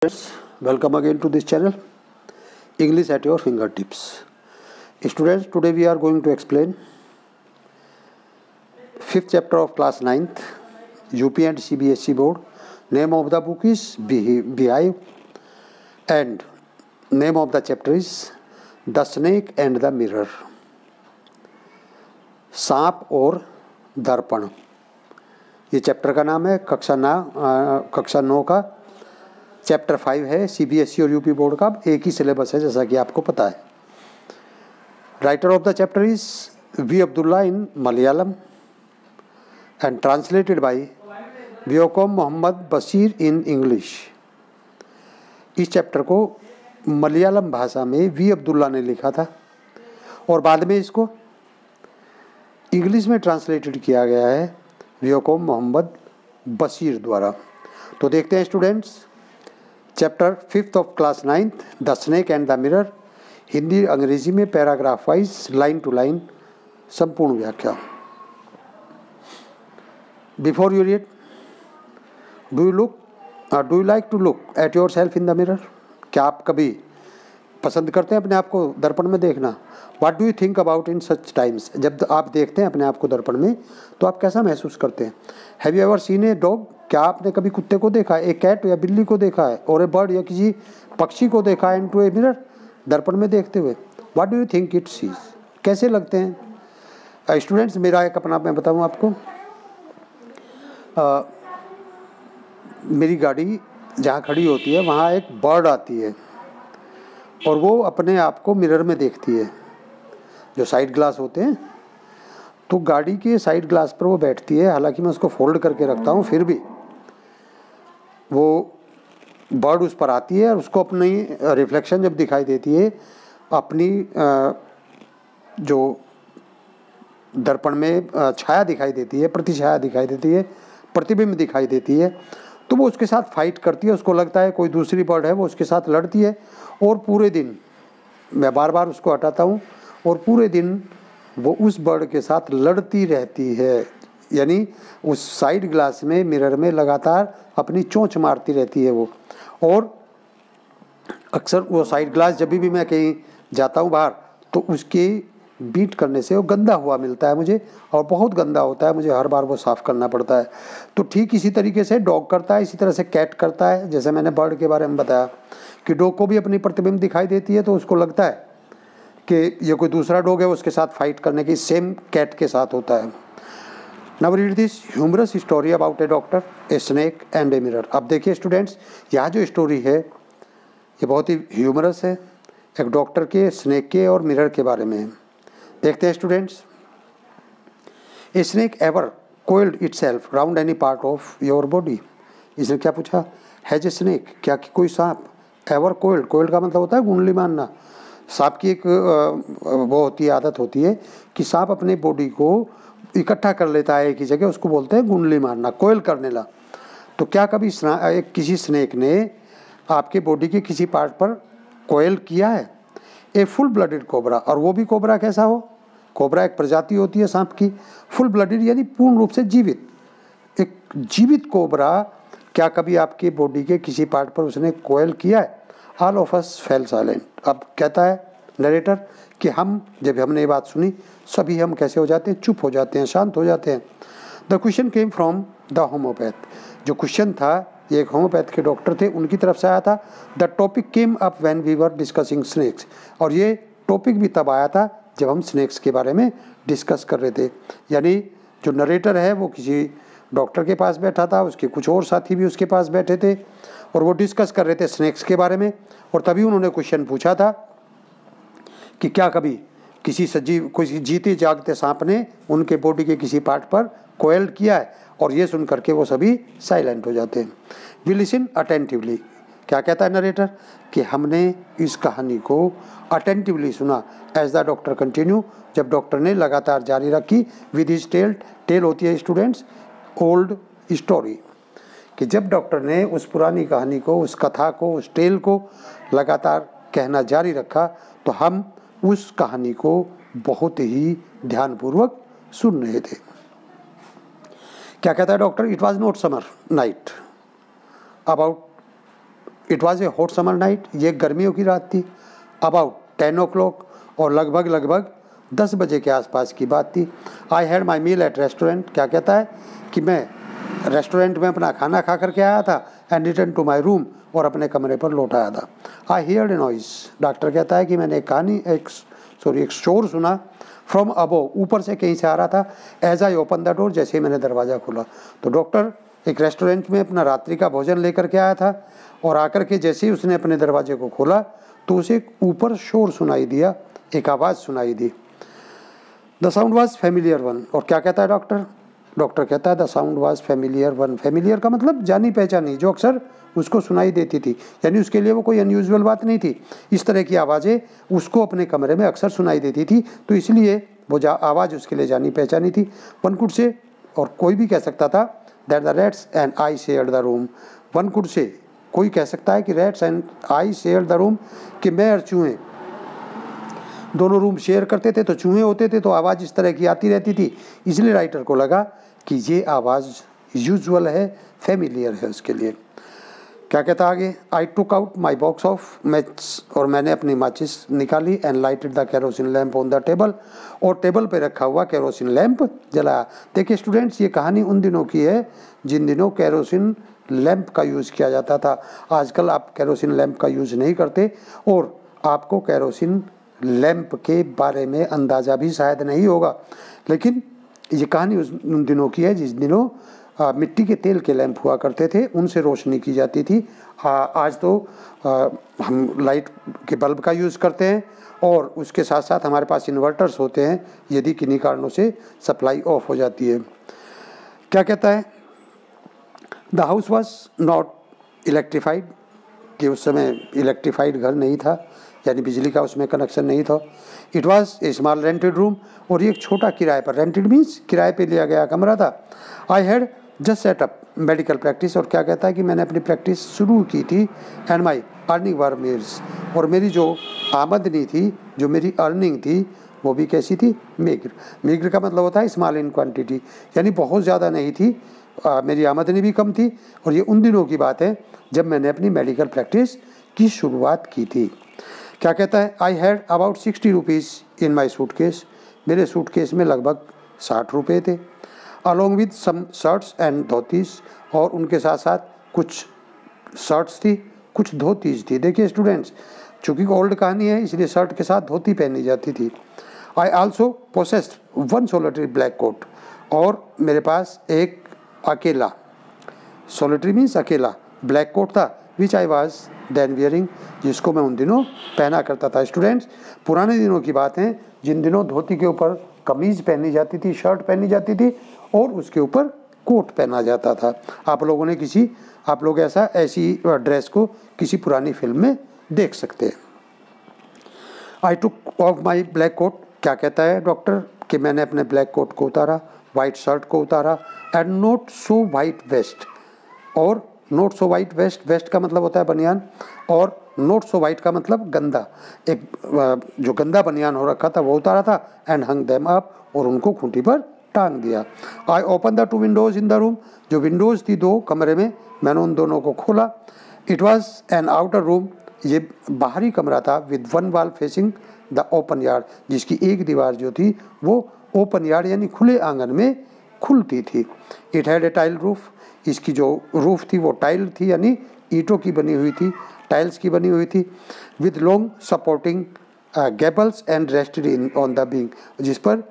Welcome again to this channel, English at your fingertips. Students, today we are going to explain 5th chapter of class 9th, UP and CBSE board. Name of the book is Beehive and name of the chapter is The Snake and the Mirror. सांप और दर्पण, ये chapter का नाम है। कक्षा 9 का chapter 5 है। CBSE और UP बोर्ड का एक ही सिलेबस है, जैसा कि आपको पता है। Writer of the chapter is V. Abdullah in Malayalam and translated by Vaikom Muhammad Basheer in English. इस चैप्टर को मलयालम भाषा में V. अब्दुल्ला ने लिखा था और बाद में इसको इंग्लिश में ट्रांसलेटेड किया गया है व्योकम मोहम्मद बशीर द्वारा। तो देखते हैं students, chapter 5th of class 9th, the snake and the mirror. Hindi Angrezi में paragraph wise line to line संपूर्ण व्याख्या। Before you read, do you like to look at yourself in the mirror? क्या आप कभी पसंद करते हैं अपने आप को दर्पण में देखना? What do you think about in such times? जब आप देखते हैं अपने आप को दर्पण में तो आप कैसा महसूस करते हैं? Have you ever seen a dog? क्या आपने कभी कुत्ते को देखा है? ए कैट या बिल्ली को देखा है? और ए बर्ड या किसी पक्षी को देखा है इनटू ए मिरर, दर्पण में देखते हुए? What do you think it sees? कैसे लगते हैं? स्टूडेंट्स, मेरा एक अपना मैं बताऊँ आपको, मेरी गाड़ी जहाँ खड़ी होती है वहाँ एक बर्ड आती है और वो अपने आप को मिरर में देखती है। जो साइड ग्लास होते हैं, तो गाड़ी के साइड ग्लास पर वो बैठती है। हालांकि मैं उसको फोल्ड करके रखता हूँ, फिर भी वो बर्ड उस पर आती है और उसको अपनी रिफ्लेक्शन जब दिखाई देती है, अपनी जो दर्पण में छाया दिखाई देती है, प्रतिछाया दिखाई देती है, प्रतिबिंब दिखाई देती है, तो वो उसके साथ फाइट करती है। उसको लगता है कोई दूसरी बर्ड है, वो उसके साथ लड़ती है और पूरे दिन मैं बार बार उसको हटाता हूँ और पूरे दिन वो उस बर्ड के साथ लड़ती रहती है। यानी उस साइड ग्लास में, मिरर में लगातार अपनी चोंच मारती रहती है वो। और अक्सर वो साइड ग्लास जब भी मैं कहीं जाता हूँ बाहर, तो उसके बीट करने से वो गंदा हुआ मिलता है मुझे, और बहुत गंदा होता है, मुझे हर बार वो साफ़ करना पड़ता है। तो ठीक इसी तरीके से डॉग करता है, इसी तरह से कैट करता है। जैसे मैंने बर्ड के बारे में बताया कि डॉग को भी अपनी प्रतिबिंब दिखाई देती है, तो उसको लगता है कि ये कोई दूसरा डॉग है, उसके साथ फाइट करने की सेम कैट के साथ होता है। Now read this humorous story about a doctor, a snake and a mirror. अब देखिए स्टूडेंट्स, यह जो स्टोरी है ये बहुत ही ह्यूमरस है, एक डॉक्टर के, स्नेक के और मिरर के बारे में है। देखते हैं students. A snake ever coiled itself round any part of your body. इसने क्या पूछा? हैज ए स्नेक, क्या कि कोई सांप एवर कोइल्ड, कोइल्ड का मतलब होता है गुंडली मारना। सांप की एक वो होती है, आदत होती है कि सांप अपने बॉडी को इकट्ठा कर लेता है एक ही जगह, उसको बोलते हैं गुंडली मारना, कोयल करने ला। तो क्या कभी किसी स्नेक ने आपके बॉडी के किसी पार्ट पर कोयल किया है? ए फुल ब्लडेड कोबरा, और वो भी कोबरा कैसा हो? कोबरा एक प्रजाति होती है सांप की। फुल ब्लडेड यानी पूर्ण रूप से जीवित, एक जीवित कोबरा क्या कभी आपके बॉडी के किसी पार्ट पर उसने कोयल किया है? All of us fail silent. अब कहता है नरेटर कि जब हमने ये बात सुनी, सभी हम कैसे हो जाते हैं? चुप हो जाते हैं, शांत हो जाते हैं। The question came from the homeopath. जो क्वेश्चन था ये एक होम्योपैथ के डॉक्टर थे, उनकी तरफ से आया था। The topic came up when we were discussing snakes. और ये टॉपिक भी तब आया था जब हम स्नेक्स के बारे में डिस्कस कर रहे थे। यानी जो नरेटर है वो किसी डॉक्टर के पास बैठा था, उसके कुछ और साथी भी उसके पास बैठे थे और वो डिस्कस कर रहे थे स्नेक्स के बारे में। और तभी उन्होंने क्वेश्चन पूछा था कि क्या कभी किसी जीते जागते सांप ने उनके बॉडी के किसी पार्ट पर कोयल किया है? और ये सुन करके वो सभी साइलेंट हो जाते हैं। We listen attentively. क्या कहता है नरेटर? कि हमने इस कहानी को अटेंटिवली सुना। एज द डॉक्टर कंटिन्यू, जब डॉक्टर ने लगातार जारी रखी विद हिज टेल। टेल होती है स्टूडेंट्स ओल्ड स्टोरी, कि जब डॉक्टर ने उस पुरानी कहानी को, उस कथा को, उस टेल को लगातार कहना जारी रखा, तो हम उस कहानी को बहुत ही ध्यानपूर्वक सुन रहे थे। क्या कहता है doctor? It was not summer night about it was a hot summer night, ये गर्मियों की रात थी। अबाउट 10 o'clock और लगभग 10 बजे के आसपास की बात थी। I had my meal at restaurant, क्या कहता है कि मैं रेस्टोरेंट में अपना खाना खा करके आया था, and return to my room, और अपने कमरे पर लौट आया था। I heard a noise, doctor कहता है कि मैंने एक शोर सुना, फ्रॉम अबोव, ऊपर से कहीं से आ रहा था, as I open the door, जैसे ही मैंने दरवाज़ा खोला। तो डॉक्टर एक रेस्टोरेंट में अपना रात्रि का भोजन लेकर के आया था, और आकर के जैसे ही उसने अपने दरवाजे को खोला तो उसे ऊपर शोर सुनाई दिया, एक आवाज़ सुनाई दी। The sound was familiar one, और क्या कहता है डॉक्टर? डॉक्टर कहता है the sound was familiar one. Familiar का मतलब जानी पहचानी, जो अक्सर उसको सुनाई देती थी, यानी उसके लिए वो कोई अनयूजुअल बात नहीं थी। इस तरह की आवाज़ें उसको अपने कमरे में अक्सर सुनाई देती थी, तो इसलिए वो आवाज़ उसके लिए जानी पहचानी थी। वन कुड से, और कोई भी कह सकता था, that the rats and I shared the room. One could say, कोई कह सकता है कि rats and I shared the room, कि मैं और चूहे दोनों रूम शेयर करते थे, तो चूहे होते थे, तो आवाज़ इस तरह की आती रहती थी। इसलिए राइटर को लगा कि ये आवाज़ यूजुअल है, फेमिलियर है उसके लिए। क्या कहता आगे? I took out my box of match, और मैंने अपनी माचिस निकाली, and lighted the kerosene lamp on the table, और टेबल पे रखा हुआ केरोसिन लैम्प जलाया। देखिए स्टूडेंट्स, ये कहानी उन दिनों की है जिन दिनों केरोसिन लैम्प का यूज़ किया जाता था। आजकल आप केरोसिन लैम्प का यूज़ नहीं करते, और आपको केरोसिन लैम्प के बारे में अंदाज़ा भी शायद नहीं होगा, लेकिन ये कहानी उन दिनों की है जिस दिनों मिट्टी के तेल के लैंप हुआ करते थे, उनसे रोशनी की जाती थी। आज तो हम लाइट के बल्ब का यूज़ करते हैं, और उसके साथ साथ हमारे पास इन्वर्टर्स होते हैं यदि किन्हीं कारणों से सप्लाई ऑफ हो जाती है। क्या कहता है? The house was not electrified, कि उस समय इलेक्ट्रीफाइड घर नहीं था, यानी बिजली का उसमें कनेक्शन नहीं था। It was a small rented room, और ये एक छोटा किराए पर, रेंटेड मीन्स किराए पे लिया गया कमरा था। I had just set up medical practice, और क्या कहता है कि मैंने अपनी प्रैक्टिस शुरू की थी, एंड माई अर्निंग वर मेर्स, और मेरी जो आमदनी थी, जो मेरी अर्निंग थी, वो भी कैसी थी? मेग्र। मेग्र का मतलब होता है स्मॉल इन क्वांटिटी, यानी बहुत ज़्यादा नहीं थी, मेरी आमदनी भी कम थी। और ये उन दिनों की बात है जब मैंने अपनी मेडिकल प्रैक्टिस की शुरुआत की थी। क्या कहता है? I had about 60 rupees in my suitcase, मेरे सूटकेस में लगभग 60 रुपये थे। Along with some shirts and dhotis, और उनके साथ साथ कुछ शर्ट्स थी, कुछ धोतीस थी। देखिए स्टूडेंट्स, चूँकि ओल्ड कहानी है इसलिए शर्ट के साथ धोती पहनी जाती थी। I also possessed one solitary black coat, और मेरे पास एक अकेला, सोलिटरी मीन्स अकेला, ब्लैक कोट था, which I was then wearing, जिसको मैं उन दिनों पहना करता था। स्टूडेंट्स, पुराने दिनों की बात है जिन दिनों धोती के ऊपर कमीज़ पहनी जाती थी, शर्ट पहनी जाती थी, और उसके ऊपर कोट पहना जाता था। आप लोग ऐसी ड्रेस को किसी पुरानी फिल्म में देख सकते हैं। I took off my black coat, क्या कहता है डॉक्टर? कि मैंने अपने ब्लैक कोट को उतारा, वाइट शर्ट को उतारा, and not so white vest, और not so white vest, vest का मतलब होता है बनियान, और नॉट सो वाइट का मतलब गंदा, एक जो गंदा बनियान हो रखा था वो उतारा था, एंड हंग देम अप, और उनको खूंटी पर टांग दिया। आई open the 2 Windows in the room, जो विंडोज़ थी 2 कमरे में, मैंने उन दोनों को खोला। It was N outer room, ये बाहरी कमरा था, with one wall facing the open yard, जिसकी एक दीवार जो थी वो ओपन यार्ड यानी खुले आंगन में खुलती थी। It had a tile roof, इसकी जो रूफ थी वो टाइल थी, यानी ईंटों की बनी हुई थी, टाइल्स की बनी हुई थी, with long supporting gables and rested in on the beam, जिस पर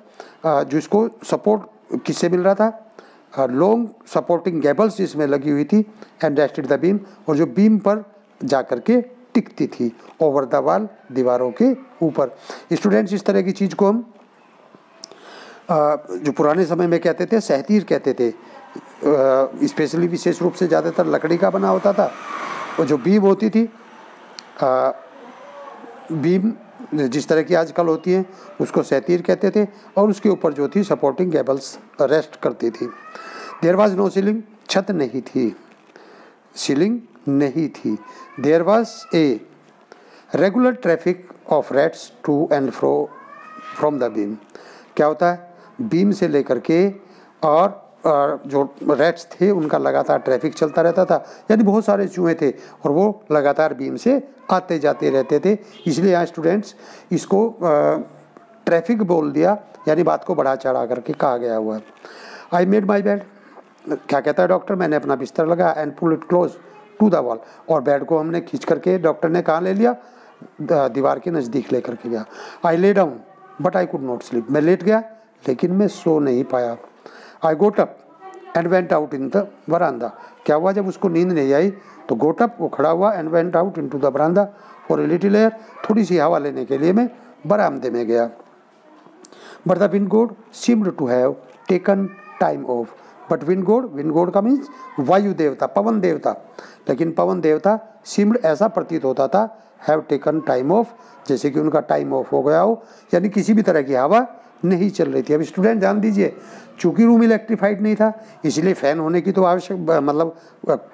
जिसको सपोर्ट किससे मिल रहा था? लॉन्ग सपोर्टिंग गैबल्स जिसमें लगी हुई थी, एंड रेस्टेड द बीम, और जो बीम पर जा कर के टिकती थी, ओवर द वॉल, दीवारों के ऊपर। स्टूडेंट्स, इस तरह की चीज़ को हम जो पुराने समय में कहते थे सहतीर कहते थे, स्पेशली विशेष रूप से ज़्यादातर लकड़ी का बना होता था, और जो बीम होती थी, बीम जिस तरह की आजकल होती है उसको सहतीर कहते थे, और उसके ऊपर जो थी सपोर्टिंग गैबल्स रेस्ट करती थी। देयर वाज नो सीलिंग, छत नहीं थी, सीलिंग नहीं थी। There was a regular traffic of rats to and fro from the beam, क्या होता है? बीम से लेकर के और जो रैट्स थे उनका लगातार ट्रैफिक चलता रहता था, यानी बहुत सारे चूहे थे और वो लगातार बीम से आते जाते रहते थे। इसलिए यहाँ स्टूडेंट्स इसको ट्रैफिक बोल दिया, यानी बात को बढ़ा चढ़ा करके कहा गया हुआ है। आई मेड माई बेड, क्या कहता है डॉक्टर, मैंने अपना बिस्तर लगाया and pull it close to the wall, और बेड को हमने खींच करके डॉक्टर ने कहाँ ले लिया, दीवार के नज़दीक ले करके गया। I lay down but I could not sleep, मैं लेट गया लेकिन मैं सो नहीं पाया। I got up and went out in the बरामदा, क्या हुआ जब उसको नींद नहीं आई तो गोट अप, वो खड़ा हुआ, and went out in to the बरामदा फॉर ए लिटिल एयर, थोड़ी सी हवा लेने के लिए मैं बरामदे में गया। But the wind god seemed to have taken time off, but wind god का मीन्स वायु देवता, पवन देवता, लेकिन पवन देवता सीम्ड ऐसा प्रतीत होता था हैव टेकन टाइम ऑफ, जैसे कि उनका टाइम ऑफ हो गया हो, यानी किसी भी तरह की हवा नहीं चल रही थी। अब स्टूडेंट ध्यान दीजिए, चूंकि रूम इलेक्ट्रीफाइड नहीं था इसलिए फैन होने की तो आवश्यक मतलब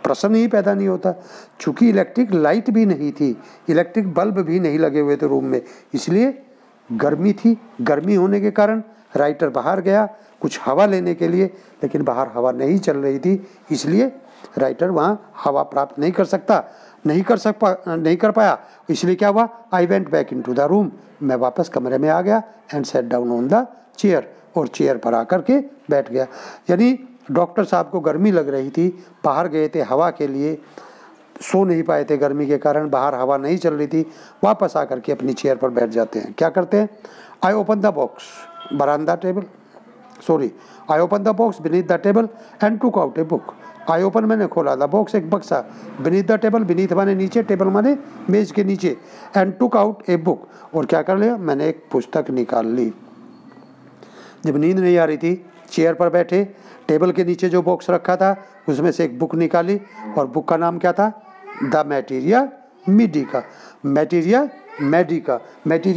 प्रश्न ही पैदा नहीं होता। चूंकि इलेक्ट्रिक लाइट भी नहीं थी, इलेक्ट्रिक बल्ब भी नहीं लगे हुए थे रूम में, इसलिए गर्मी थी। गर्मी होने के कारण राइटर बाहर गया कुछ हवा लेने के लिए, लेकिन बाहर हवा नहीं चल रही थी, इसलिए राइटर वहाँ हवा प्राप्त नहीं कर पाया। इसलिए क्या हुआ, I went back in to the room, मैं वापस कमरे में आ गया and sat down on the chair, और चेयर पर आकर के बैठ गया। यानी डॉक्टर साहब को गर्मी लग रही थी, बाहर गए थे हवा के लिए, सो नहीं पाए थे गर्मी के कारण, बाहर हवा नहीं चल रही थी, वापस आकर के अपनी चेयर पर बैठ जाते हैं। क्या करते हैं, आई ओपन द बॉक्स बरामदा table, I open the box beneath the table and took out a book. I open मैंने खोला, द बॉक्स एक बक्सा, बीनीथ द टेबल, बीनीथ माने नीचे, टेबल माने मेज के नीचे, and took out a book, और क्या कर लिया, मैंने एक पुस्तक निकाल ली। जब नींद नहीं आ रही थी, चेयर पर बैठे, टेबल के नीचे जो बॉक्स रखा था उसमें से एक बुक निकाली, और बुक का नाम क्या था, द मैटीरिया मेडिका। मैटीरिया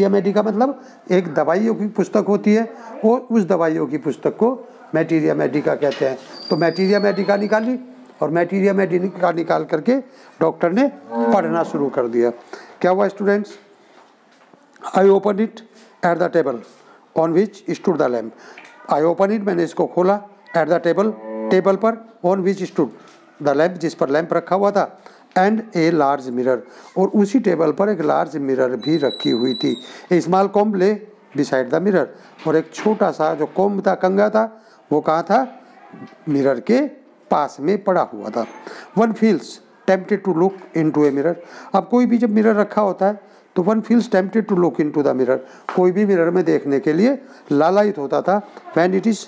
मेडिका मतलब एक दवाइयों की पुस्तक होती है, और उस दवाइयों की पुस्तक को मैटीरिया मेडिका कहते हैं। तो मैटीरिया मेडिका निकाली, और मैटीरिया मेडिका निकाल करके डॉक्टर ने पढ़ना शुरू कर दिया। क्या हुआ students, I open it at the table on which stood the lamp. I open it, मैंने इसको खोला, एट द टेबल पर, on which stood the lamp, जिस पर लैंप रखा हुआ था, एंड ए लार्ज मिरर, और उसी टेबल पर एक लार्ज मिरर भी रखी हुई थी। ए स्मॉल कॉम्ब ले बिसाइड द मिरर, और एक छोटा सा जो कॉम्ब था, कंघा था, वो कहाँ था, मिरर के पास में पड़ा हुआ था। One feels tempted to look into a mirror, अब कोई भी जब मिरर रखा होता है तो one feels tempted to look into the mirror, कोई भी मिरर में देखने के लिए लालायित होता था। When it is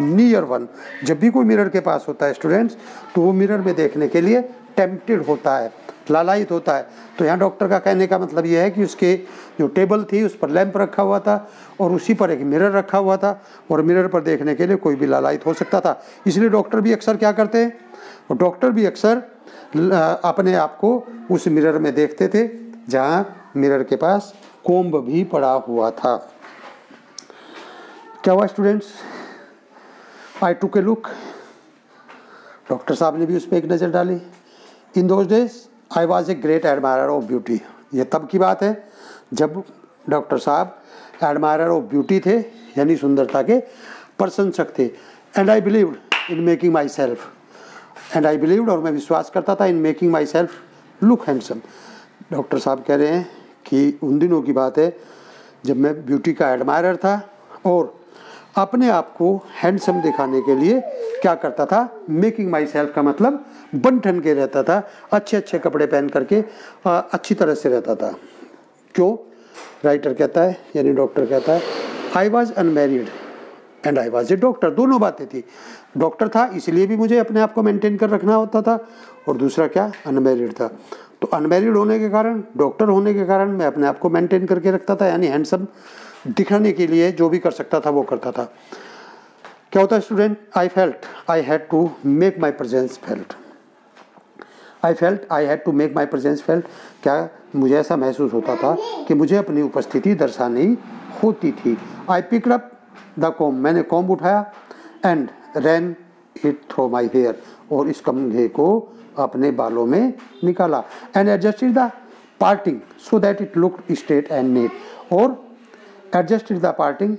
near one, जब भी कोई मिरर के पास होता है स्टूडेंट्स, तो वो मिरर में देखने के लिए टेम्पटेड होता है, लालायित होता है। तो यहाँ डॉक्टर का कहने का मतलब ये है कि उसके जो टेबल थी उस पर लैंप रखा हुआ था, और उसी पर एक मिरर रखा हुआ था, और मिरर पर देखने के लिए कोई भी लालायित हो सकता था। इसलिए डॉक्टर भी अक्सर क्या करते हैं, और डॉक्टर भी अक्सर अपने आप को उस मिरर में देखते थे जहाँ मिरर के पास कोम्ब भी पड़ा हुआ था। क्या हुआ स्टूडेंट्स, आई टुक ए लुक, डॉक्टर साहब ने भी उस पर एक नज़र डाली। In those days I was a great admirer of beauty, ये तब की बात है जब डॉक्टर साहब एडमायरर ऑफ ब्यूटी थे, यानी सुंदरता के प्रशंसक थे। And I believed in making my self, and I believed, और मैं विश्वास करता था, in making my self look handsome. Doctor साहब कह रहे हैं कि उन दिनों की बात है जब मैं ब्यूटी का एडमायरर था, और अपने आप को हैंडसम दिखाने के लिए क्या करता था, मेकिंग माई सेल्फ का मतलब बन ठन के रहता था, अच्छे अच्छे कपड़े पहन करके अच्छी तरह से रहता था। क्यों, राइटर कहता है, यानी डॉक्टर कहता है, I was unmarried and I was a doctor, दोनों बातें थी। डॉक्टर था इसलिए भी मुझे अपने आप को मेंटेन कर रखना होता था, और दूसरा क्या, अनमैरिड था। तो अनमैरिड होने के कारण, डॉक्टर होने के कारण मैं अपने आप को मेंटेन करके रखता था, यानी हैंडसम दिखाने के लिए जो भी कर सकता था वो करता था। क्या होता है student, I felt I had to make my presence felt, I felt I had to make my presence felt, क्या मुझे ऐसा महसूस होता था कि मुझे अपनी उपस्थिति दर्शानी होती थी। I picked up the comb, मैंने कॉम्ब उठाया, and ran it through my hair, और इस कंघे को अपने बालों में निकाला। And adjusted the parting so that it looked straight and neat, और adjusted the parting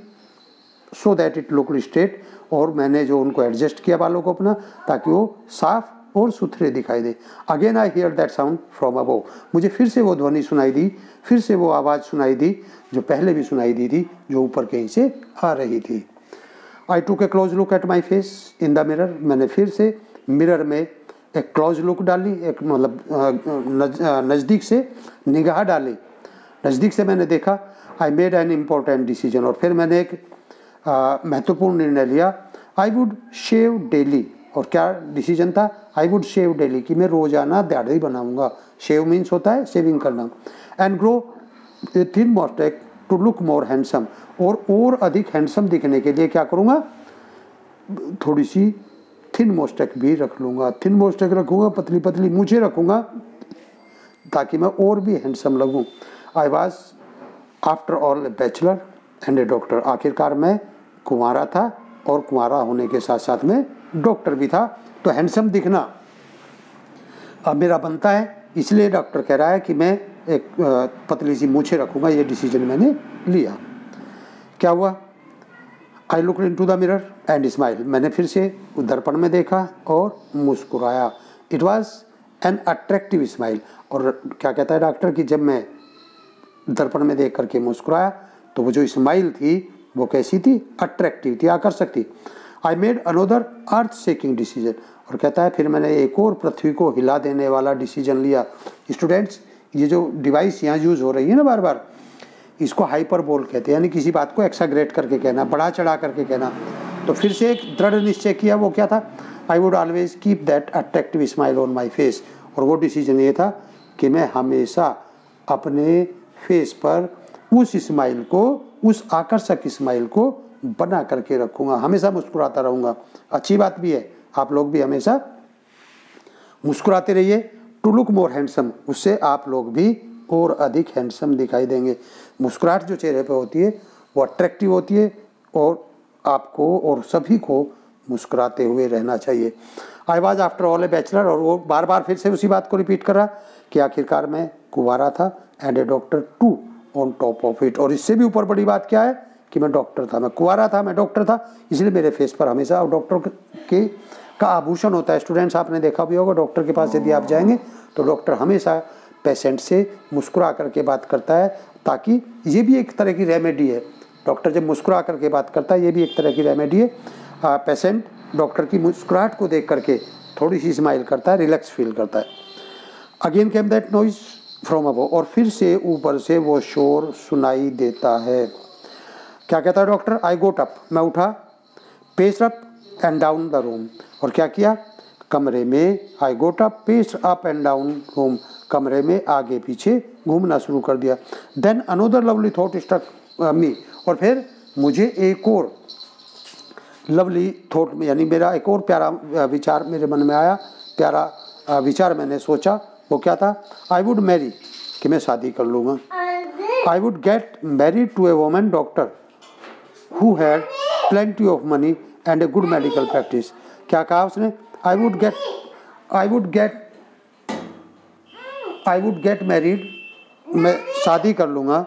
so that it looked straight, और मैंने जो उनको एडजस्ट किया बालों को अपना, ताकि वो साफ और सुथरे दिखाई दे। Again I hear that sound from above, मुझे फिर से वो ध्वनि सुनाई दी, फिर से वो आवाज़ सुनाई दी जो पहले भी सुनाई दी थी, जो ऊपर कहीं से आ रही थी। I took a close look at my face in the mirror, मैंने फिर से मिरर में एक क्लोज लुक डाली, एक मतलब नज़दीक से निगाह डाली, नज़दीक से मैंने देखा। I made an important decision, और फिर मैंने एक महत्वपूर्ण निर्णय लिया। आई वुड शेव डेली, और क्या डिसीजन था? आई वुड शेव डेली, कि मैं रोज़ाना दाढ़ी बनाऊंगा। शेव मीन्स होता है शेविंग करना। And grow a thin moustache to look more handsome, और अधिक हैंडसम दिखने के लिए क्या करूँगा? थोड़ी सी थिन मोस्टेक भी रख लूँगा, थिन मोस्टेक रखूँगा, पतली पतली मूछें रखूँगा, ताकि मैं और भी हैंडसम लगूँ। I was after all A bachelor and a doctor, आखिरकार मैं कुंवारा था, और कुंवारा होने के साथ साथ में डॉक्टर भी था, तो हैंडसम दिखना अब मेरा बनता है। इसलिए डॉक्टर कह रहा है कि मैं एक पतली सी मूछें रखूँगा, ये डिसीजन मैंने लिया। क्या हुआ? I look in to the mirror and smile, मैंने फिर से दर्पण में देखा और मुस्कुराया। It was an attractive smile, और क्या कहता है डॉक्टर कि जब मैं दर्पण में देख करके मुस्कुराया तो वो जो स्माइल थी वो कैसी थी? अट्रैक्टिव थी, आकर्षक थी। I made another earth shaking decision, और कहता है फिर मैंने एक और पृथ्वी को हिला देने वाला डिसीजन लिया। स्टूडेंट्स, ये जो डिवाइस यहाँ यूज़ हो रही है ना बार बार, इसको हाइपरबोल कहते हैं, यानी किसी बात को एक्साग्रेट करके कहना, बढ़ा चढ़ा करके कहना। तो फिर से एक दृढ़ निश्चय किया, वो क्या था? I would always keep that attractive smile on my face, और वो डिसीजन ये था कि मैं हमेशा अपने फेस पर उस स्माइल को, उस आकर्षक स्माइल को बना करके रखूँगा, हमेशा मुस्कुराता रहूँगा। अच्छी बात भी है, आप लोग भी हमेशा मुस्कुराते रहिए। टू लुक मोर हैंडसम, उससे आप लोग भी और अधिक हैंडसम दिखाई देंगे। मुस्कुराहट जो चेहरे पे होती है वो अट्रैक्टिव होती है, और आपको और सभी को मुस्कुराते हुए रहना चाहिए। I was after all A bachelor, और वो बार बार फिर से उसी बात को रिपीट कर रहा कि आखिरकार मैं कुंवारा था, and a doctor too on top of it, और इससे भी ऊपर बड़ी बात क्या है कि मैं डॉक्टर था, मैं कुंवारा था, मैं डॉक्टर था, इसलिए मेरे फेस पर हमेशा, और डॉक्टर के का आभूषण होता है। स्टूडेंट्स, आपने देखा भी होगा, डॉक्टर के पास यदि आप जाएंगे तो डॉक्टर हमेशा पेशेंट से मुस्कुरा करके बात करता है, ताकि ये भी एक तरह की रेमेडी है। डॉक्टर जब मुस्कुरा करके बात करता है, ये भी एक तरह की रेमेडी है। पेशेंट डॉक्टर की मुस्कुराहट को देख करके थोड़ी सी स्माइल करता है, रिलैक्स फील करता है। Again came that noise from above, और फिर से ऊपर से वो शोर सुनाई देता है। क्या कहता है डॉक्टर? आई गोट अप, मैं उठा, paced up and down the room, और क्या किया? कमरे में, I got up, paced up and down room, कमरे में आगे पीछे घूमना शुरू कर दिया। Then another lovely thought struck me, और फिर मुझे एक और लवली थॉट में, यानी मेरा एक और प्यारा विचार मेरे मन में आया, प्यारा विचार मैंने सोचा। वो क्या था? आई वुड मैरी, कि मैं शादी कर लूँगा। I would get married to a woman doctor who had plenty of money and a good medical practice. क्या कहा उसने? आई वुड गेट मैरिड, मैं शादी कर लूँगा,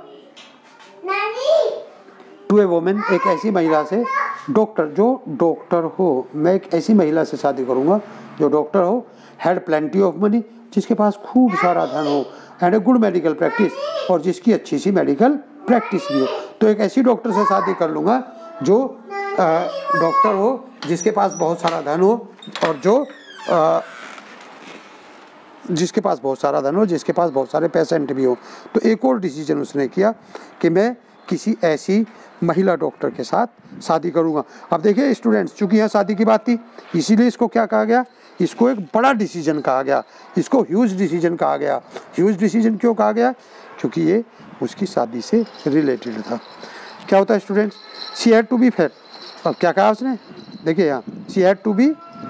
टू ए वोमेन, एक ऐसी महिला से, डॉक्टर, जो डॉक्टर हो, मैं एक ऐसी महिला से शादी करूँगा जो डॉक्टर हो, हैड प्लेंटी ऑफ मनी, जिसके पास खूब सारा धन हो, and a good medical practice, और जिसकी अच्छी सी मेडिकल प्रैक्टिस भी हो। तो एक ऐसी डॉक्टर से शादी कर लूँगा जो डॉक्टर हो, जिसके पास बहुत सारा धन हो, और जिसके पास बहुत सारा धन हो, जिसके पास बहुत सारे पेशेंट भी हो। तो एक और डिसीजन उसने किया कि मैं किसी ऐसी महिला डॉक्टर के साथ शादी करूंगा। अब देखिए स्टूडेंट्स, चूंकि यहाँ शादी की बात थी, इसीलिए इसको क्या कहा गया? इसको एक बड़ा डिसीजन कहा गया, इसको ह्यूज डिसीजन कहा गया। ह्यूज डिसीजन क्यों कहा गया? क्योंकि ये उसकी शादी से रिलेटेड था। क्या होता है students? She had to be fat. अब क्या कहा उसने? देखिए यहाँ, she had to be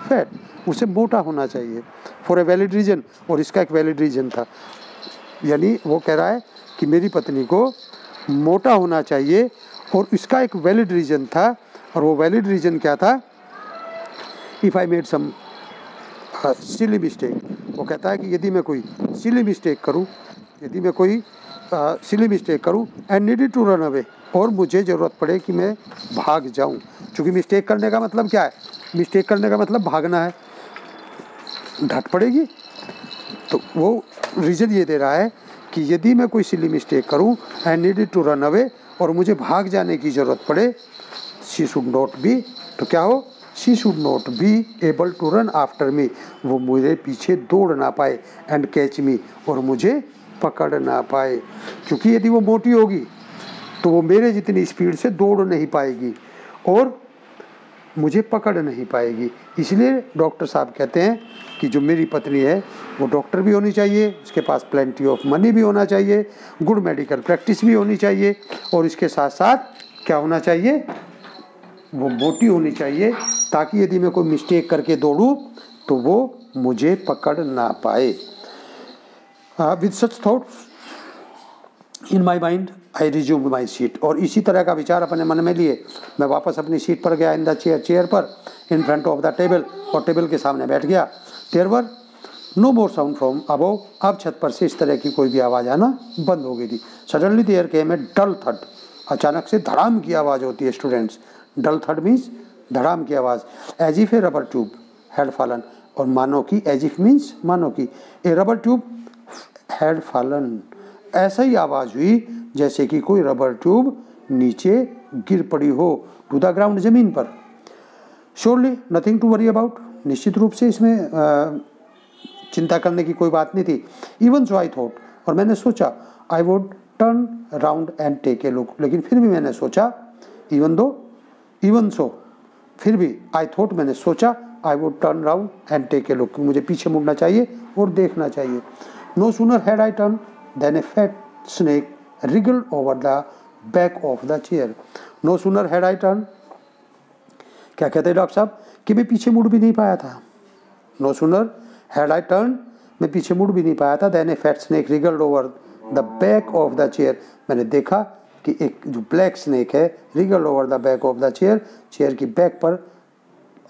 fat, उसे मोटा होना चाहिए, फॉर ए वैलिड रीजन, और इसका एक वैलिड रीजन था। यानी वो कह रहा है कि मेरी पत्नी को मोटा होना चाहिए, और इसका एक वैलिड रीजन था, और वो वैलिड रीजन क्या था? If I made some silly mistake, वो कहता है कि यदि मैं कोई सिली मिस्टेक करूं, यदि मैं कोई सिली मिस्टेक करूं and needed to run away, और मुझे ज़रूरत पड़े कि मैं भाग जाऊं, क्योंकि मिस्टेक करने का मतलब क्या है, मिस्टेक करने का मतलब भागना है, ढट पड़ेगी। तो वो रीज़न ये दे रहा है कि यदि मैं कोई सिली मिस्टेक करूं and needed to run away, और मुझे भाग जाने की ज़रूरत पड़े, शी शुड नॉट बी, तो क्या हो, she should not be able to run after me, वो मुझे पीछे दौड़ ना पाए, एंड कैच मी, और मुझे पकड़ ना पाए, क्योंकि यदि वो मोटी होगी तो वो मेरे जितनी स्पीड से दौड़ नहीं पाएगी और मुझे पकड़ नहीं पाएगी। इसलिए डॉक्टर साहब कहते हैं कि जो मेरी पत्नी है वो डॉक्टर भी होनी चाहिए, उसके पास प्लेंटी ऑफ मनी भी होना चाहिए, गुड मेडिकल प्रैक्टिस भी होनी चाहिए, और इसके साथ साथ क्या होना चाहिए, वो मोटी होनी चाहिए, ताकि यदि मैं कोई मिस्टेक करके दौड़ूं तो वो मुझे पकड़ ना पाए। With such thoughts in my mind I resume my seat, और इसी तरह का विचार अपने मन में लिए मैं वापस अपनी सीट पर गया, इन द चेयर पर in front of the table, और टेबल के सामने बैठ गया। There were no more sound from above, अब छत पर से इस तरह की कोई भी आवाज़ आना बंद हो गई थी। सडनली देयर केम ए डल थड, अचानक से धड़ाम की आवाज़ होती है स्टूडेंट्स, डल थड मीन्स धड़ाम की आवाज़, as if a rubber tube had fallen, और मानो की, एज इफ मीन्स मानो की, a rubber tube had fallen, ऐसा ही आवाज़ हुई जैसे कि कोई रबर ट्यूब नीचे गिर पड़ी हो, टू द ग्राउंड, ज़मीन पर। Surely nothing to worry about, निश्चित रूप से इसमें चिंता करने की कोई बात नहीं थी। इवन सो आई थॉट, और मैंने सोचा, I would turn round and take a look, लेकिन फिर भी मैंने सोचा, इवन सो फिर भी, आई थॉट मैंने सोचा, I would turn round and take a look, मुझे पीछे मुड़ना चाहिए और देखना चाहिए। No sooner had I turn than a fat snake wriggled over the back of the chair. No sooner had I turned, क्या कहते हैं डॉक्टर साहब, कि मैं पीछे मुड़ भी नहीं पाया था। No sooner had I turned, मैं पीछे मुड़ भी नहीं पाया था, then a fat snake wriggled over the back of the chair, मैंने देखा कि एक जो ब्लैक स्नेक है wriggled over the back of the chair, chair की बैक पर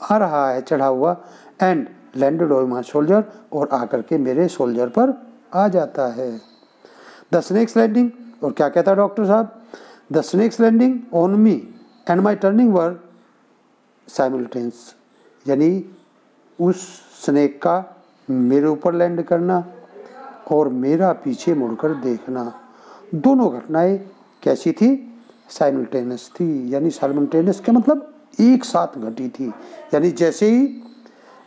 आ रहा है चढ़ा हुआ, and landed on my shoulder, और आकर के मेरे शोल्डर पर आ जाता है। द स्नेक्स लैंडिंग, और क्या कहता है डॉक्टर साहब, the snake's landing on me and my turning were simultaneous, यानी उस स्नेक का मेरे ऊपर लैंड करना और मेरा पीछे मुड़कर देखना, दोनों घटनाएं कैसी थी, साइमल्टेनियस थी, यानी साइमल्टेनियस का मतलब एक साथ घटी थी, यानी जैसे ही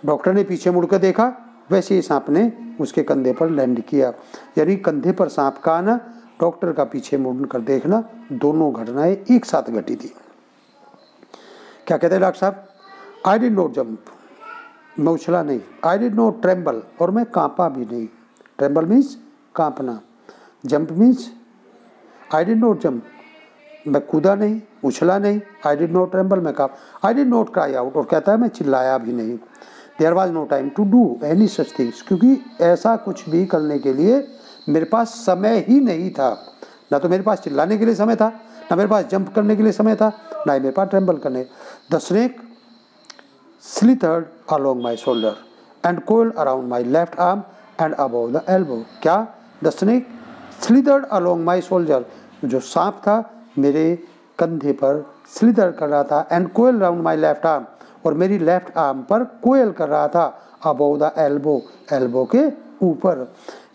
डॉक्टर ने पीछे मुड़कर देखा वैसे ही सांप ने उसके कंधे पर लैंड किया, यानी कंधे पर सांप का आना, डॉक्टर का पीछे मुड़कर देखना, दोनों घटनाएं एक साथ घटी थी। क्या कहते हैं डॉक्टर साहब, आई डिड नॉट जंप, मैं उछला नहीं, आई डिड नॉट ट्रेम्बल, और मैं कांपा भी नहीं, ट्रेम्बल मीन्स कांपना, jump means, I did not jump, मैं कूदा नहीं, उछला नहीं, आई डिड नॉट ट्रेम्बल, मैं कांप, I did not cry out, और कहता है मैं चिल्लाया भी नहीं। There was no time to do any such things, क्योंकि ऐसा कुछ भी करने के लिए मेरे पास समय ही नहीं था, ना तो मेरे पास चिल्लाने के लिए समय था, ना मेरे पास जंप करने के लिए समय था, ना ही मेरे पास ट्रेम्बल करने। The snake slithered along my shoulder and coiled around my left arm and above the elbow, क्या, the snake slithered along my shoulder, जो सांप था मेरे कंधे पर स्लिथर कर रहा था, and coiled around my left arm, और मेरी लेफ्ट आर्म पर कोयल कर रहा था, अबव द एल्बो, एल्बो के ऊपर,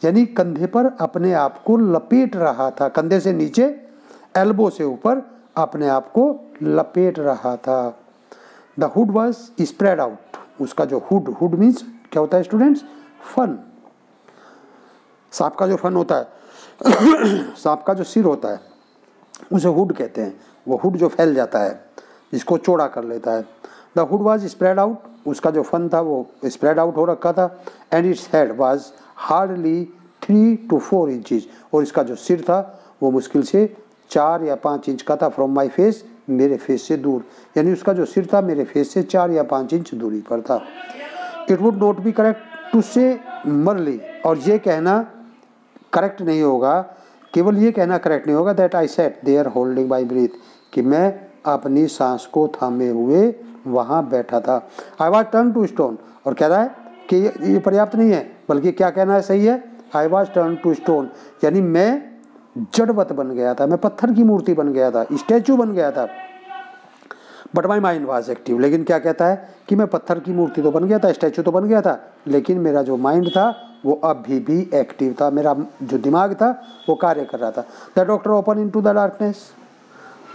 यानी कंधे पर अपने आप को लपेट रहा था, कंधे से नीचे एल्बो से ऊपर अपने आप को लपेट रहा था। The hood was spread out, उसका जो हुड मीन्स क्या होता है स्टूडेंट्स, फन, सांप का जो फन होता है सांप का जो सिर होता है उसे हुड कहते हैं, वो हुड जो फैल जाता है जिसको चौड़ा कर लेता है। The hood was spread out, उसका जो फन था वो स्प्रेड आउट हो रखा था, and its head was hardly 3 to 4 inches, और इसका जो सिर था वो मुश्किल से 4 या 5 इंच का था, फ्रॉम माई फेस, मेरे फेस से दूर, यानी उसका जो सिर था मेरे फेस से 4 या 5 इंच दूरी पर था। It would not be correct to say merely, और ये कहना करेक्ट नहीं होगा, केवल ये कहना करेक्ट नहीं होगा, that I sat there holding my breath, कि मैं अपनी सांस को थामे हुए वहाँ बैठा था। I was turn to stone, और कह रहा है कि ये पर्याप्त नहीं है, बल्कि क्या कहना है सही है, I was turn to stone, यानी मैं जड़वत बन गया था, मैं पत्थर की मूर्ति बन गया था, स्टैचू बन गया था। But my mind was active, लेकिन क्या कहता है कि मैं पत्थर की मूर्ति तो बन गया था, स्टैचू तो बन गया था, लेकिन मेरा जो माइंड था वो अभी भी एक्टिव था, मेरा जो दिमाग था वो कार्य कर रहा था। The doctor open into the darkness,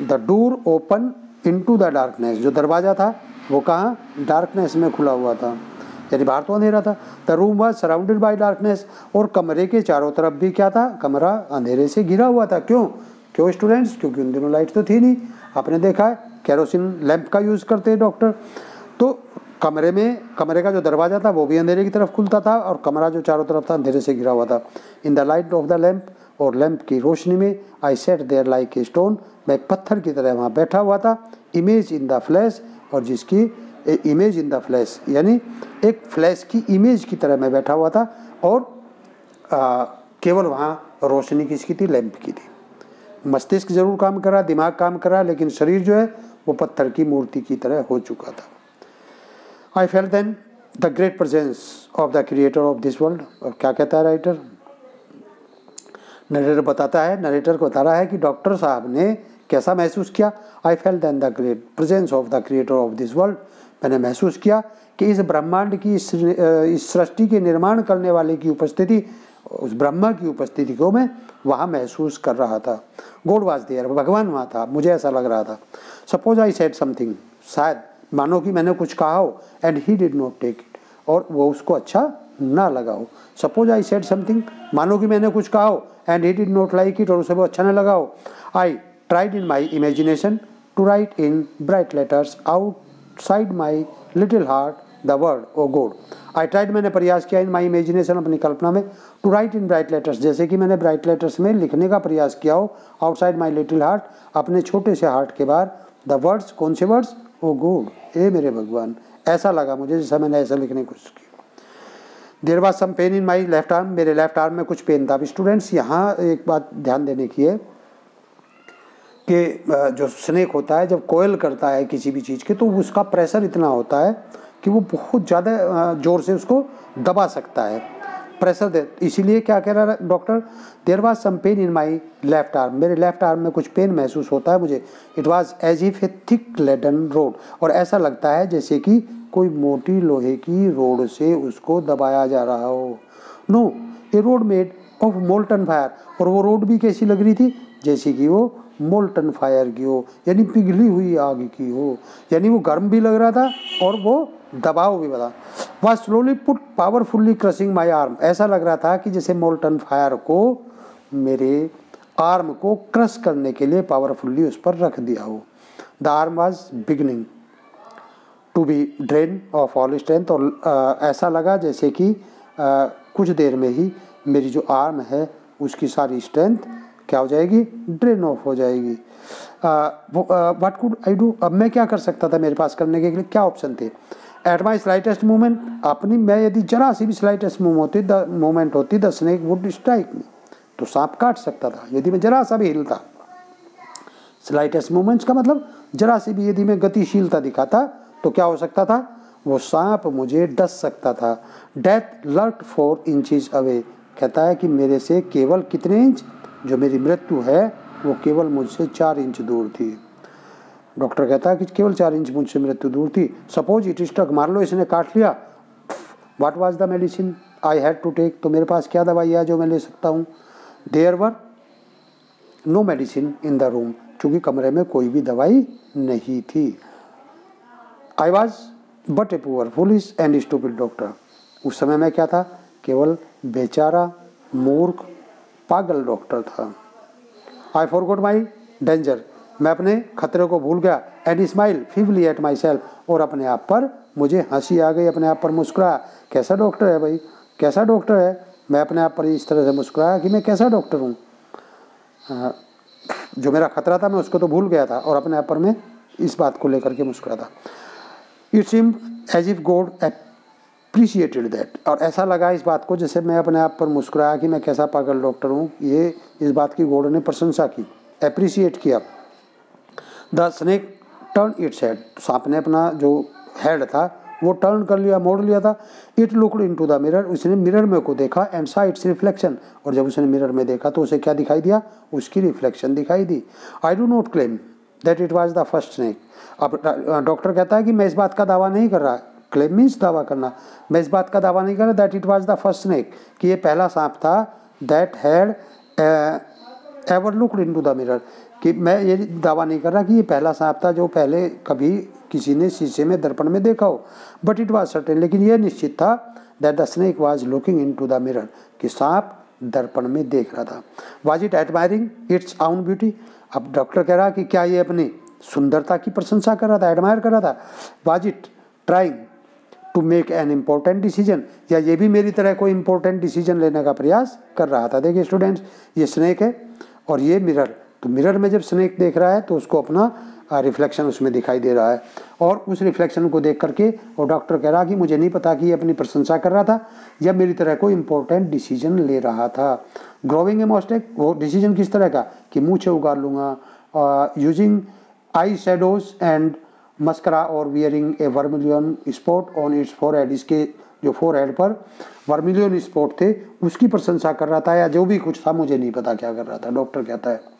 the door open into the darkness, जो दरवाज़ा था वो कहाँ, डार्कनेस में खुला हुआ था, यानी बाहर तो अंधेरा था। The room was surrounded by darkness, और कमरे के चारों तरफ भी क्या था, कमरा अंधेरे से घिरा हुआ था। क्यों स्टूडेंट्स? क्योंकि उन दिनों लाइट तो थी नहीं, आपने देखा है केरोसिन लैंप का यूज़ करते हैं डॉक्टर। तो कमरे का जो दरवाज़ा था वो भी अंधेरे की तरफ खुलता था, और कमरा जो चारों तरफ था अंधेरे से घिरा हुआ था। In the light of the lamp, और लैंप की रोशनी में, I sat there like a stone, मैं एक पत्थर की तरह वहाँ बैठा हुआ था। इमेज इन द फ्लैश, और जिसकी इमेज इन द फ्लैश यानी एक फ्लैश की इमेज की तरह मैं बैठा हुआ था, और केवल वहाँ रोशनी किसकी थी, लैंप की थी। मस्तिष्क जरूर काम कर रहा, दिमाग काम कर रहा, लेकिन शरीर जो है वो पत्थर की मूर्ति की तरह हो चुका था। I felt then the great presence of the creator of this world. और क्या कहता है राइटर, नरेटर बताता है, नरेटर को बता रहा है कि डॉक्टर साहब ने कैसा महसूस किया। I felt then the great presence of the creator of this world, मैंने महसूस किया कि इस ब्रह्मांड की, इस सृष्टि के निर्माण करने वाले की उपस्थिति, उस ब्रह्मा की उपस्थिति को मैं वहाँ महसूस कर रहा था। गॉड वाज देयर, भगवान वहाँ था, मुझे ऐसा लग रहा था। सपोज आई सेड समथिंग, शायद मानो कि मैंने कुछ कहा हो, and he did not take it, और वो उसको अच्छा ना लगा हो। सपोज आई सेड समथिंग, मानो कि मैंने कुछ कहा हो, and he did not like it, और उसे वो अच्छा ना लगा हो। I tried in my imagination to write in bright letters outside my little heart the word O God. I tried, मैंने प्रयास किया, इन माई इमेजिनेशन, अपनी कल्पना में, to write in bright letters, जैसे कि मैंने ब्राइट लेटर्स में लिखने का प्रयास किया हो, आउटसाइड माई लिटिल हार्ट, अपने छोटे से हार्ट के बाहर, द वर्ड्स, कौन से वर्ड्स, ओ गॉड, ए मेरे भगवान। ऐसा लगा मुझे जैसा मैंने ऐसा लिखने की कोशिश की। There was some pain in my left arm, मेरे लेफ्ट आर्म में कुछ पेन था। अब स्टूडेंट्स यहाँ एक बात ध्यान देने की है कि जो स्नेक होता है जब कोयल करता है किसी भी चीज़ के, तो उसका प्रेशर इतना होता है कि वो बहुत ज़्यादा ज़ोर से उसको दबा सकता है, प्रेशर दे। इसीलिए क्या कह रहा है doctor, there was some pain in my left arm, मेरे लेफ्ट आर्म में कुछ पेन महसूस होता है मुझे। It was as if a thick leaden rod, और ऐसा लगता है जैसे कि कोई मोटी लोहे की रोड से उसको दबाया जा रहा हो। No, a rod made of molten fire, और वो रोड भी कैसी लग रही थी, जैसे कि वो मोल्टन फायर की हो, यानी पिघली हुई आग की हो, यानी वो गर्म भी लग रहा था और वो दबाव भी बता। वह slowly but powerfully crushing my arm, ऐसा लग रहा था कि जैसे मोल्टन फायर को मेरे आर्म को क्रश करने के लिए पावरफुल्ली उस पर रख दिया हो। The arm was beginning to be drain of all strength, और ऐसा लगा जैसे कि कुछ देर में ही मेरी जो आर्म है उसकी सारी स्ट्रेंथ क्या हो जाएगी, ड्रेन ऑफ हो जाएगी। व्हाट कुड आई डू, अब मैं क्या कर सकता था, मेरे पास करने के लिए क्या ऑप्शन थे। एट माई स्लाइटेस्ट मूवमेंट, अपनी मैं यदि जरा सी भी स्लाइटेस्ट मूवमेंट होती, द स्नेक वुड स्ट्राइक मी, तो सांप काट सकता था यदि मैं जरा सा भी हिलता। स्लाइटेस्ट मूवमेंट्स का मतलब जरा सी भी यदि मैं गतिशीलता दिखाता तो क्या हो सकता था, वो सांप मुझे डस सकता था। डेथ लर्ट 4 इंचेस अवे, कहता है कि मेरे से केवल कितने इंच, जो मेरी मृत्यु है वो केवल मुझसे 4 इंच दूर थी। डॉक्टर कहता है कि केवल 4 इंच मुझसे मृत्यु दूर थी। सपोज इट स्ट्रक, मान लो इसने काट लिया। What was the medicine I had to take, तो मेरे पास क्या दवाई है जो मैं ले सकता हूँ। There were no medicine in the room, चूँकि कमरे में कोई भी दवाई नहीं थी। I was but a poor foolish and stupid doctor, उस समय मैं क्या था, केवल बेचारा मूर्ख पागल डॉक्टर था। आई फॉरगॉट माई डेंजर, मैं अपने खतरे को भूल गया। And smile feebly at myself, और अपने आप पर मुझे हंसी आ गई, अपने आप पर मुस्कुराया। कैसा डॉक्टर है भाई, कैसा डॉक्टर है, मैं अपने आप पर इस तरह से मुस्कुराया कि मैं कैसा डॉक्टर हूँ। जो मेरा खतरा था मैं उसको तो भूल गया था, और अपने आप पर मैं इस बात को लेकर के मुस्कुराया था। It seemed as if God appreciated that, और ऐसा लगा इस बात को जैसे मैं अपने आप पर मुस्कुराया कि मैं कैसा पागल डॉक्टर हूँ, ये इस बात की गॉड ने प्रशंसा की, अप्रिशिएट किया। The snake turn its head, सांप ने अपना जो हेड था वो टर्न कर लिया, मोड़ लिया था। It looked into the mirror, उसने मिरर में को देखा, एंड सा इट्स रिफ्लेक्शन, और जब उसने मिरर में देखा तो उसे क्या दिखाई दिया, उसकी रिफ्लेक्शन दिखाई दी। I do not claim that it was the first snake. अब डॉक्टर कहता है कि मैं इस बात का दावा नहीं कर रहा, क्लेम मीन्स दावा करना, मैं इस बात का दावा नहीं कर रहा that it was the first snake, कि ये पहला सांप था, that had ever looked into the mirror, कि मैं ये दावा नहीं कर रहा कि ये पहला सांप था जो पहले कभी किसी ने शीशे में दर्पण में देखा हो, बट इट वाज सर्टेन, लेकिन यह निश्चित था that the snake was looking into the mirror, कि सांप दर्पण में देख रहा था। Was it admiring its own beauty, अब डॉक्टर कह रहा कि क्या ये अपनी सुंदरता की प्रशंसा कर रहा था, एडमायर कर रहा था। Was it trying to make an important decision, या ये भी मेरी तरह कोई इम्पोर्टेंट डिसीजन लेने का प्रयास कर रहा था। देखिए स्टूडेंट्स, ये स्नेक है और ये मिरर, तो मिरर में जब स्नेक देख रहा है तो उसको अपना रिफ्लेक्शन उसमें दिखाई दे रहा है, और उस रिफ्लेक्शन को देख करके वो डॉक्टर कह रहा कि मुझे नहीं पता कि ये अपनी प्रशंसा कर रहा था या मेरी तरह कोई इम्पोर्टेंट डिसीजन ले रहा था। ग्रोविंग ए मस्टैच, वो डिसीजन किस तरह का, कि मूछें उगाड़ लूँगा, using eye shadows and mascara और wearing a vermilion spot on its forehead, इसके जो फोरहेड पर वर्मिलियन स्पॉट थे उसकी प्रशंसा कर रहा था, या जो भी कुछ था, मुझे नहीं पता क्या कर रहा था। डॉक्टर कहता है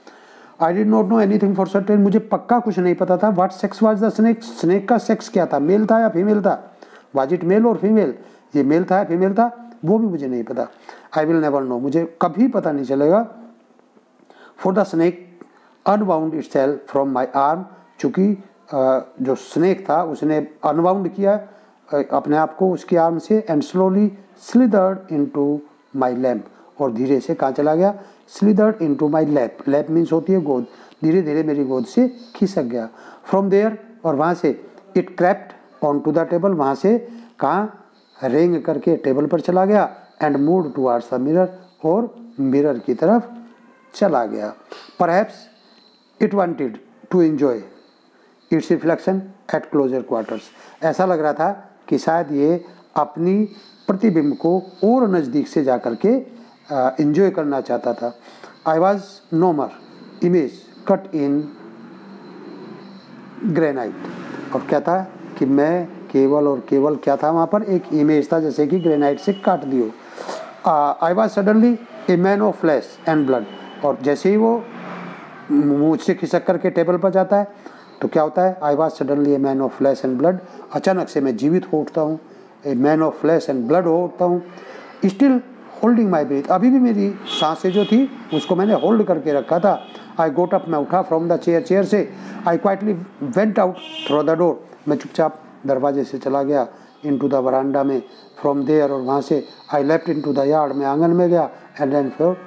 आई did not know anything for certain, मुझे पक्का कुछ नहीं पता था। What sex was the snake, snake का सेक्स क्या था, मेल था या फीमेल था, वाज इट मेल और फीमेल, ये मेल था या फीमेल था, वो भी मुझे नहीं पता। आई विल नेवर नो, मुझे कभी पता नहीं चलेगा। For the snake unbound itself from my arm, चूँकि जो स्नेक था उसने अनबाउंड किया अपने आप को उसकी आर्म से, and slowly slithered into my lap, और धीरे से कहाँ चला गया, slithered into my lap, lap means होती है गोद, धीरे धीरे मेरी गोद से खिसक गया। फ्रॉम देयर, और वहाँ से it crept on to the table, वहाँ से कहाँ रेंग करके टेबल पर चला गया, and move towards the mirror, और मिरर की तरफ चला गया। Perhaps it wanted to enjoy its reflection at closer quarters, ऐसा लग रहा था कि शायद ये अपनी प्रतिबिंब को और नज़दीक से जा कर के एंजॉय करना चाहता था। I was no more image cut in granite, और क्या था कि मैं केवल और केवल क्या था वहाँ पर, एक इमेज था जैसे कि ग्रेनाइट से काट दियो। I was suddenly a man of flash and blood, और जैसे ही वो मुझ से खिसक करके टेबल पर जाता है तो क्या होता है, I was suddenly a man of flash and blood, अचानक से मैं जीवित हो उठता हूँ, a man of flash and blood हो उठता हूँ। स्टिल होल्डिंग माई ब्रीथ, अभी भी मेरी सांसें जो थी उसको मैंने होल्ड करके रखा था। आई गोट अप, मैं उठा फ्रॉम द चेयर, चेयर से। I quietly went out through the door, मैं चुपचाप दरवाजे से चला गया इनटू द वरांडा में। फ्रॉम देयर, और वहाँ से I left into the yard, मैं आंगन में गया। And then for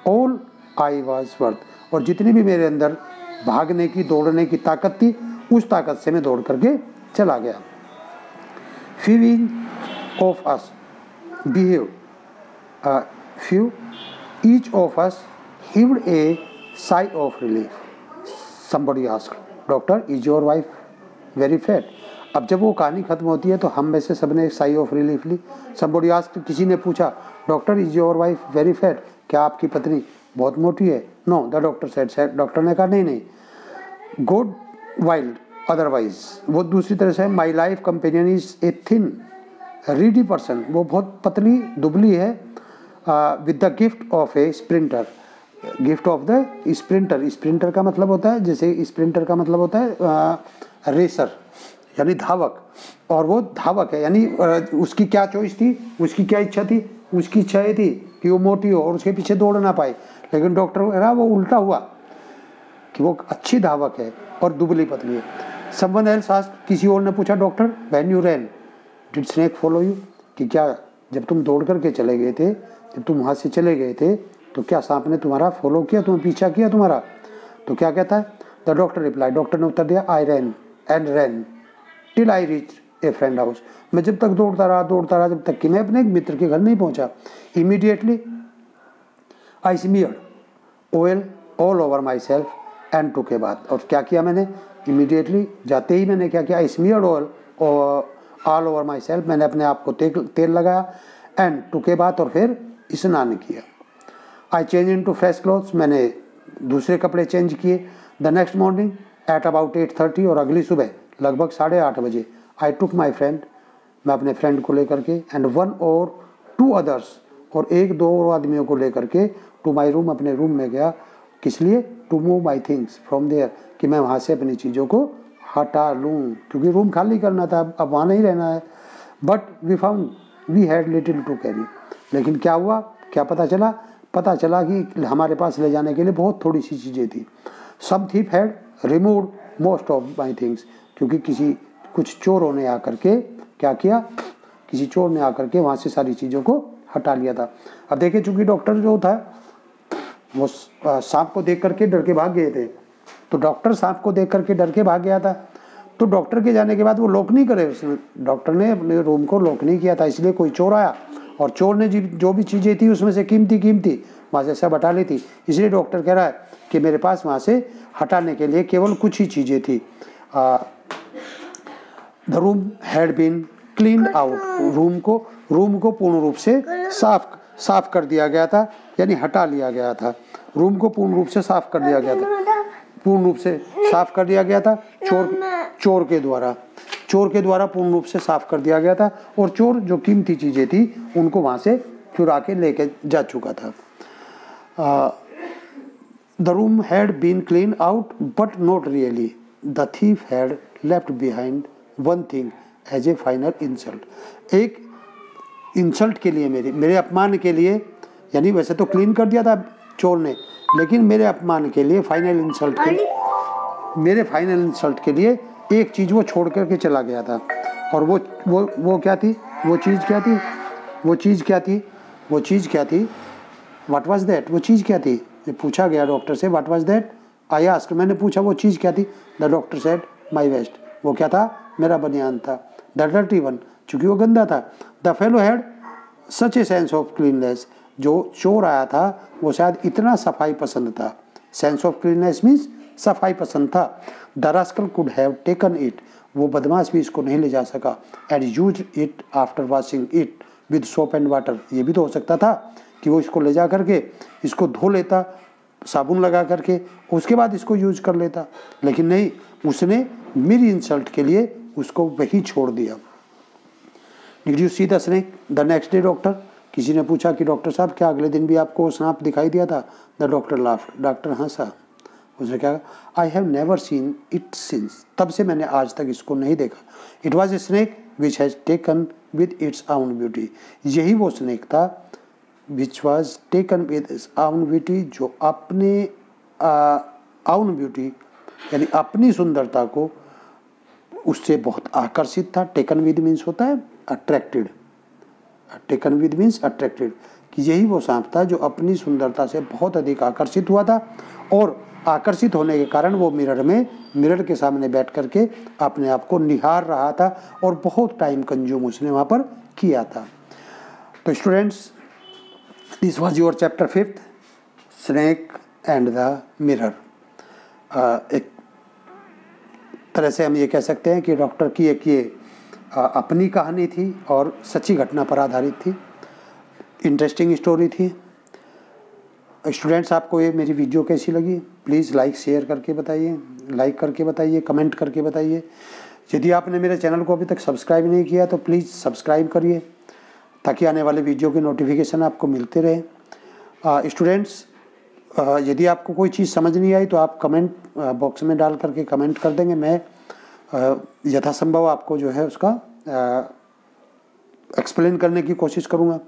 all I was worth, और जितनी भी मेरे अंदर भागने की दौड़ने की ताकत थी उस ताकत से मैं दौड़ करके चला गया। few of us behaved, each of us heaved a sigh of relief. Somebody asked, "Doctor, is your wife very fat?" अब जब वो कहानी खत्म होती है तो हम में से सबने एक साई ऑफ रिलीफ ली। Somebody asked, किसी ने पूछा, "doctor, is your wife very fat?" क्या आपकी पत्नी बहुत मोटी है? No, the doctor said, doctor ने कहा नहीं। गुड वाइल्ड अदरवाइज, वो दूसरी तरह से, my life companion is a thin Reedy person, वो बहुत पतली दुबली है, with the gift of A sprinter, gift of the sprinter, sprinter का मतलब होता है, जैसे स्प्रिंटर का मतलब होता है रेसर यानी धावक, और वो धावक है, यानी उसकी क्या चॉइस थी, उसकी क्या इच्छा थी, उसकी इच्छा ये थी कि वो मोटी हो और उसके पीछे दौड़ ना पाए, लेकिन डॉक्टर कह रहा वो उल्टा हुआ कि वो अच्छी धावक है और दुबली पतली है। समवन एल्स आस्क्ड, किसी और ने पूछा, doctor when you ran did snake follow you, कि क्या जब तुम दौड़ करके चले गए थे, जब तुम वहाँ से चले गए थे तो क्या सांप ने तुम्हारा फॉलो किया, तुम्हें पीछा किया तुम्हारा? तो क्या कहता है, द डॉक्टर रिप्लाई, डॉक्टर ने उत्तर दिया, I ran and ran till I reach a friend house, मैं जब तक दौड़ता रहा जब तक कि मैं अपने एक मित्र के घर नहीं पहुंचा। Immediately I smeared oil all over myself and took a bath, और क्या किया मैंने, इमीडिएटली जाते ही मैंने क्या किया, I smeared oil all over myself, मैंने अपने आप को तेल लगाया, एंड टुक ए बाथ, और फिर स्नान किया। I change in to fresh clothes, मैंने दूसरे कपड़े चेंज किए। The next morning at about 8:30, और अगली सुबह लगभग 8:30 बजे, आई टुक माई फ्रेंड मैं अपने फ्रेंड को लेकर के एंड 1 और 2 अदर्स, और 1-2 और आदमियों को लेकर के टू माई रूम, अपने रूम में गया। किस लिए? To move my things from there, कि मैं वहाँ से अपनी चीज़ों को हटा लूँ, क्योंकि रूम खाली करना था, अब वहाँ नहीं रहना है। But we found we had little to carry, लेकिन क्या हुआ, क्या पता चला? पता चला कि हमारे पास ले जाने के लिए बहुत थोड़ी सी चीज़ें थी। Some thief had removed most of my things, क्योंकि कुछ चोरों ने आकर के क्या किया, किसी चोर ने आकर के वहाँ से सारी चीज़ों को हटा लिया था। अब देखिए, चूंकि डॉक्टर जो था वो सांप को देख करके डर के भाग गए थे, तो डॉक्टर सांप को देख करके डर के भाग गया था। तो डॉक्टर के जाने के बाद वो लॉक नहीं करे, उसने, डॉक्टर ने अपने रूम को लॉक नहीं किया था, इसलिए कोई चोर आया और चोर ने जो भी चीज़ें थी उसमें से कीमती वहाँ से सब हटा ली थी। इसलिए डॉक्टर कह रहा है कि मेरे पास वहाँ से हटाने के लिए केवल कुछ ही चीज़ें थी। The room had been cleaned out, room को पूर्ण रूप से साफ कर दिया गया था, यानी हटा लिया गया था। रूम को पूर्ण रूप से साफ कर दिया गया था, पूर्ण रूप से साफ कर दिया गया था चोर के द्वारा पूर्ण रूप से साफ कर दिया गया था। और चोर जो कीमती चीज़ें थी उनको वहाँ से चुरा के लेके जा चुका था। The room had been clean out but not really, the thief had left behind one thing as a final insult. एक इंसल्ट के लिए, मेरे अपमान के लिए, यानी वैसे तो क्लीन कर दिया था चोर ने, लेकिन मेरे अपमान के लिए, फाइनल इंसल्ट के लिए एक चीज़ वो छोड़ करके चला गया था। और वो क्या थी? वो चीज़ क्या थी? What was that? वो चीज़ क्या थी? पूछा गया डॉक्टर से, what was that? I asked, मैंने पूछा वो चीज़ क्या थी? The doctor said my waste, वो क्या था? मेरा बनियान था। द डर्टी वन, चूँकि वो गंदा था। The fellow had such a sense of cleanness, जो चोर आया था वो शायद इतना सफाई पसंद था। सेंस ऑफ क्लीननेस मीन्स सफाई पसंद था। The rascal could have taken it, वो बदमाश भी इसको नहीं ले जा सका। And use it after washing it with soap and water, ये भी तो हो सकता था कि वो इसको ले जा करके इसको धो लेता साबुन लगा करके, उसके बाद इसको यूज कर लेता, लेकिन नहीं, उसने मेरी इंसल्ट के लिए उसको वही छोड़ दिया। Did you see the snake the next day doctor, किसी ने पूछा कि डॉक्टर साहब क्या अगले दिन भी आपको सांप दिखाई दिया था? द डॉक्टर लाफ, डॉक्टर हंसा। उसने क्या? I have never seen it since, तब से मैंने आज तक इसको नहीं देखा। It was a snake which has taken with its आउन ब्यूटी, यही वो स्नेक था which was taken with its आउन ब्यूटी, जो अपने आउन ब्यूटी यानी अपनी सुंदरता को उससे बहुत आकर्षित था। टेकन विद मीन्स होता है attracted, taken with means attracted, कि यही वो सांप था जो अपनी सुंदरता से बहुत अधिक आकर्षित हुआ था, और आकर्षित होने के कारण वो मिरर के सामने बैठ करके अपने आप को निहार रहा था, और बहुत टाइम कंज्यूम उसने वहाँ पर किया था। तो students, this was your chapter 5, snake and the mirror. एक तरह से हम ये कह सकते हैं कि डॉक्टर की एक ये अपनी कहानी थी और सच्ची घटना पर आधारित थी। इंटरेस्टिंग स्टोरी थी। स्टूडेंट्स, आपको ये मेरी वीडियो कैसी लगी? प्लीज़ शेयर करके बताइए, लाइक करके बताइए, कमेंट करके बताइए। यदि आपने मेरे चैनल को अभी तक सब्सक्राइब नहीं किया तो प्लीज़ सब्सक्राइब करिए, ताकि आने वाले वीडियो की नोटिफिकेशन आपको मिलते रहे। स्टूडेंट्स, यदि आपको कोई चीज़ समझ नहीं आई तो आप कमेंट बॉक्स में डाल करके कमेंट कर देंगे। मैं यथासंभव आपको जो है उसका एक्सप्लेन करने की कोशिश करूँगा।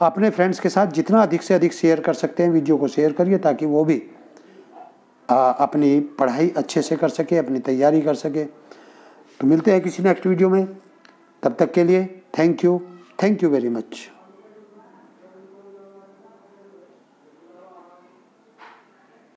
अपने फ्रेंड्स के साथ जितना अधिक से अधिक शेयर कर सकते हैं वीडियो को शेयर करिए, ताकि वो भी अपनी पढ़ाई अच्छे से कर सके, अपनी तैयारी कर सके। तो मिलते हैं किसी नेक्स्ट वीडियो में, तब तक के लिए थैंक यू वेरी मच।